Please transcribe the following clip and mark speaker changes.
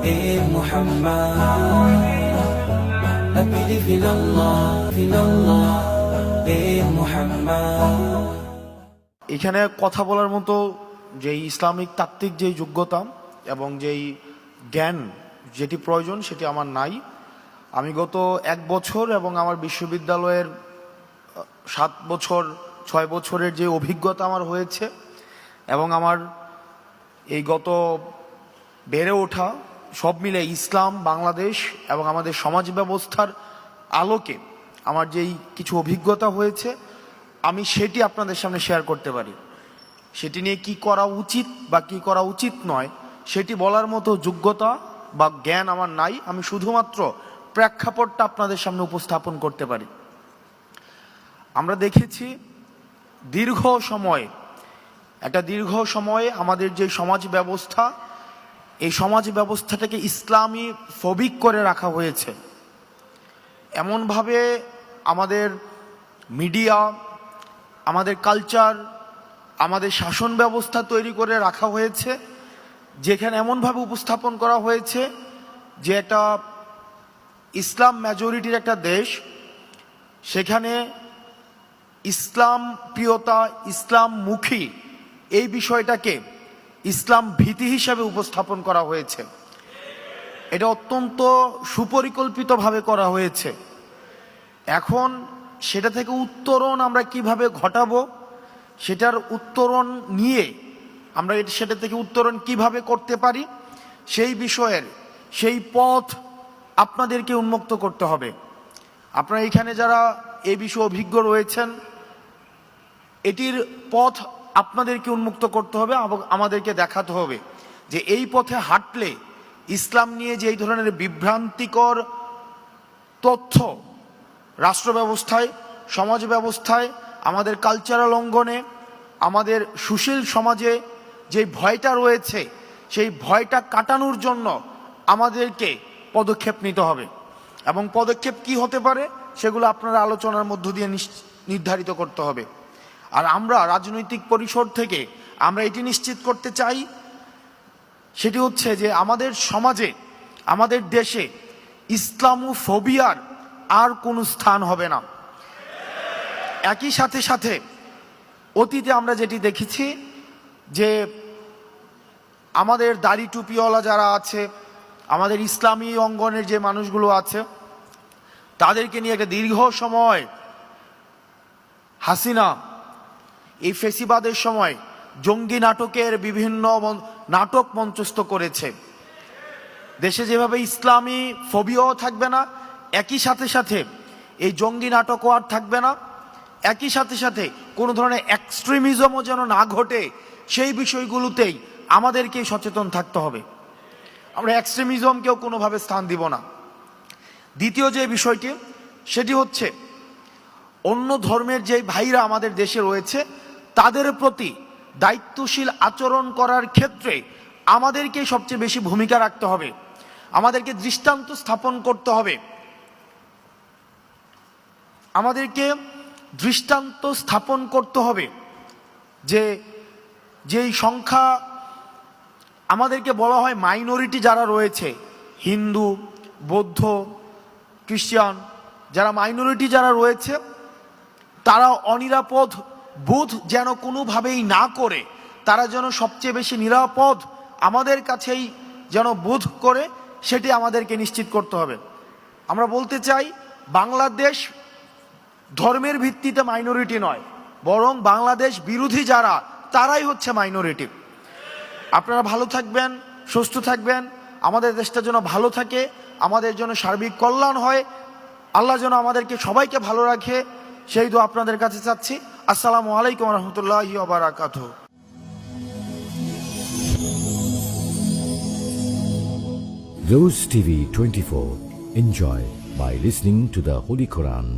Speaker 1: محمد أبدي في الله محمد।
Speaker 2: এখানে কথা বলার মতো যে ইসলামিক তাত্ত্বিক যে যোগ্যতা এবং যেই জ্ঞান যেটি প্রয়োজন সেটি আমার নাই। আমি গত 1 বছর এবং আমার বিশ্ববিদ্যালয়ের 7 বছর 6 বছরের যে অভিজ্ঞতা আমার হয়েছে এবং আমার এই গত বেড়ে ওঠা সব মিলে ইসলাম, বাংলাদেশ এবং আমাদের সমাজ ব্যবস্থার আলোকে আমার যেই কিছু অভিজ্ঞতা হয়েছে আমি সেটি আপনাদের সামনে শেয়ার করতে পারি। সেটি নিয়ে কি করা উচিত বা কি করা উচিত নয় সেটি বলার মতো যোগ্যতা বা জ্ঞান আমার নাই। আমি শুধুমাত্র প্রেক্ষাপটটা আপনাদের সামনে উপস্থাপন করতে পারি। আমরা দেখেছি দীর্ঘ সময়ে আমাদের যে সমাজ ব্যবস্থা, এই সমাজ ব্যবস্থাটাকে ইসলামী ফবিক করে রাখা হয়েছে। এমনভাবে আমাদের মিডিয়া, আমাদের কালচার, আমাদের শাসন ব্যবস্থা তৈরি করে রাখা হয়েছে যেখানে এমনভাবে উপস্থাপন করা হয়েছে যে একটা ইসলাম মেজরিটির একটা দেশ, সেখানে ইসলাম প্রিয়তা, ইসলাম মুখী এই বিষয়টাকে ইসলাম ভীতি হিসাবে উপস্থাপন করা হয়েছে। এটা অত্যন্ত সুপরিকল্পিতভাবে করা হয়েছে। এখন সেটা থেকে উত্তরণ আমরা কিভাবে ঘটাবো, সেটার উত্তরণ নিয়ে আমরা সেটা থেকে উত্তরণ কিভাবে করতে পারি সেই বিষয়ের সেই পথ আপনাদেরকে উন্মুক্ত করতে হবে। আপনারা এখানে যারা এই বিষয়ে অভিজ্ঞ রয়েছেন, এটির পথ আপনাদেরকে উন্মুক্ত করতে হবে এবং আমাদেরকে দেখাতে হবে যে এই পথে হাঁটলে ইসলাম নিয়ে যে এই ধরনের বিভ্রান্তিকর তথ্য রাষ্ট্র ব্যবস্থায়, সমাজ ব্যবস্থায়, আমাদের কালচারাল অঙ্গনে, আমাদের সুশীল সমাজে যে ভয়টা রয়েছে সেই ভয়টা কাটানোর জন্য আমাদেরকে পদক্ষেপ নিতে হবে। এবং পদক্ষেপ কি হতে পারে সেগুলো আপনারা আলোচনার মধ্য দিয়ে নির্ধারিত করতে হবে। আর আমরা রাজনৈতিক পরিসর থেকে আমরা এটি নিশ্চিত করতে চাই, সেটি হচ্ছে যে আমাদের সমাজে, আমাদের দেশে ইসলামোফোবিয়ার আর কোনো স্থান হবে না। একই সাথে অতীতে আমরা যেটি দেখেছি যে আমাদের দাড়ি টুপিওয়ালা যারা আছে, আমাদের ইসলামী অঙ্গনের যে মানুষগুলো আছে, তাদেরকে নিয়ে একটা দীর্ঘ সময় হাসিনা এই ফেসিবাদের সময় জঙ্গি নাটকের বিভিন্ন নাটক মঞ্চস্থ করেছে। দেশে যেভাবে ইসলামী ফোবিয়াও থাকবে না, একই সাথে এই জঙ্গি নাটকও আর থাকবে না। একই সাথে কোনো ধরনের এক্সট্রিমিজমও যেন না ঘটে সেই বিষয়গুলোতেই আমাদেরকে সচেতন থাকতে হবে। আমরা এক্সট্রিমিজমকেও কোনোভাবে স্থান দিব না। দ্বিতীয় যে বিষয়টি সেটি হচ্ছে অন্য ধর্মের যে ভাইরা আমাদের দেশে রয়েছে তাদের প্রতি দায়িত্বশীল আচরণ করার ক্ষেত্রে আমাদেরকে সবচেয়ে বেশি ভূমিকা রাখতে হবে। আমাদেরকে দৃষ্টান্ত স্থাপন করতে হবে। আমাদেরকে দৃষ্টান্ত স্থাপন করতে হবে যে যেই সংখ্যা আমাদেরকে বলা হয় মাইনরিটি যারা রয়েছে, হিন্দু, বৌদ্ধ, খ্রিস্টান, যারা মাইনরিটি যারা রয়েছে তারা অনিরাপদ বোধ যেন কোনোভাবেই না করে, তারা যেন সবচেয়ে বেশি নিরাপদ আমাদের কাছেই যেন বোধ করে, সেটি আমাদেরকে নিশ্চিত করতে হবে। আমরা বলতে চাই বাংলাদেশ ধর্মের ভিত্তিতে মাইনরিটি নয়, বরং বাংলাদেশ বিরোধী যারা তারাই হচ্ছে মাইনরিটি। আপনারা ভালো থাকবেন, সুস্থ থাকবেন, আমাদের দেশটা যেন ভালো থাকে, আমাদের জন্য সার্বিক কল্যাণ হয়, আল্লাহ যেন আমাদেরকে সবাইকে ভালো রাখে, সেই দোয়া আপনাদের কাছে চাচ্ছি। আসসালামু আলাইকুম রহমতুল্লাহি ওয়া বারাকাতুহু।
Speaker 3: Rose TV 24. Enjoy by listening to the Holy Quran.